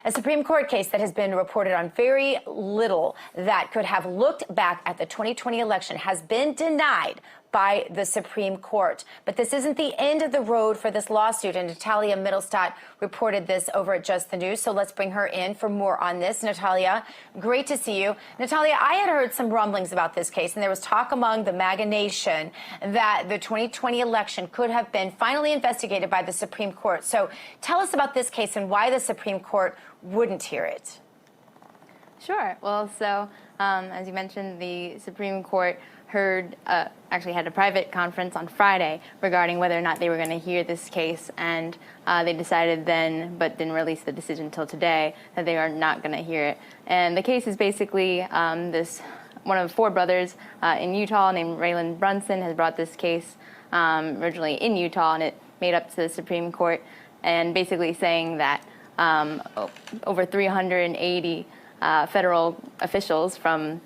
A Supreme Court case that has been reported on very little that could have looked back at the 2020 election has been denied by the Supreme Court. But this isn't the end of the road for this lawsuit, and Natalia Mittel reported this over at Just the News, so let's bring her in for more on this. Natalia, great to see you. Natalia, I had heard some rumblings about this case, and there was talk among the MAGA nation that the 2020 election could have been finally investigated by the Supreme Court. So tell us about this case and why the Supreme Court wouldn't hear it. Sure. Well, so as you mentioned, the Supreme Court actually had a private conference on Friday regarding whether or not they were going to hear this case, and they decided then, but didn't release the decision until today, that they are not going to hear it. And the case is basically one of four brothers in Utah named Raylan Brunson has brought this case originally in Utah, and it made up to the Supreme Court, and basically saying that over 380 federal officials, from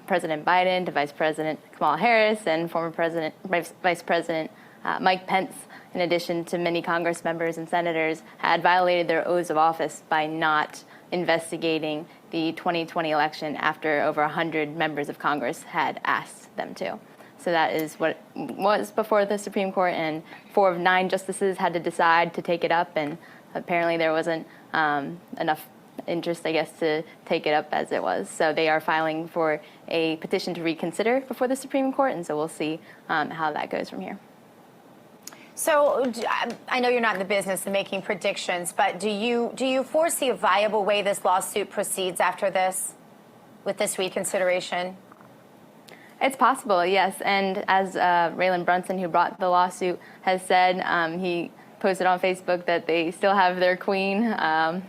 President Biden to Vice President Kamala Harris and former Vice President Mike Pence, in addition to many Congress members and senators, had violated their oaths of office by not investigating the 2020 election after over 100 members of Congress had asked them to. So that is what was before the Supreme Court, and 4 of 9 justices had to decide to take it up, and apparently there wasn't enough interest, I guess, to take it up as it was. So they are filing for a petition to reconsider before the Supreme Court, and so we'll see how that goes from here. So I know you're not in the business of making predictions, but do you foresee a viable way this lawsuit proceeds after this, with this reconsideration? It's possible, yes. And as Raylan Brunson, who brought the lawsuit, has said, he posted on Facebook that they still have their queen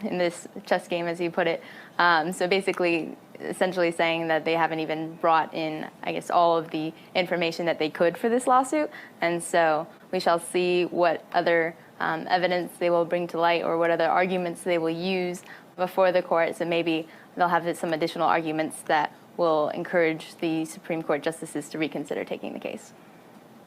in this chess game, as you put it. So basically, essentially saying that they haven't even brought in, I guess, all of the information that they could for this lawsuit. And so we shall see what other evidence they will bring to light, or what other arguments they will use before the court. So maybe they'll have some additional arguments that will encourage the Supreme Court justices to reconsider taking the case.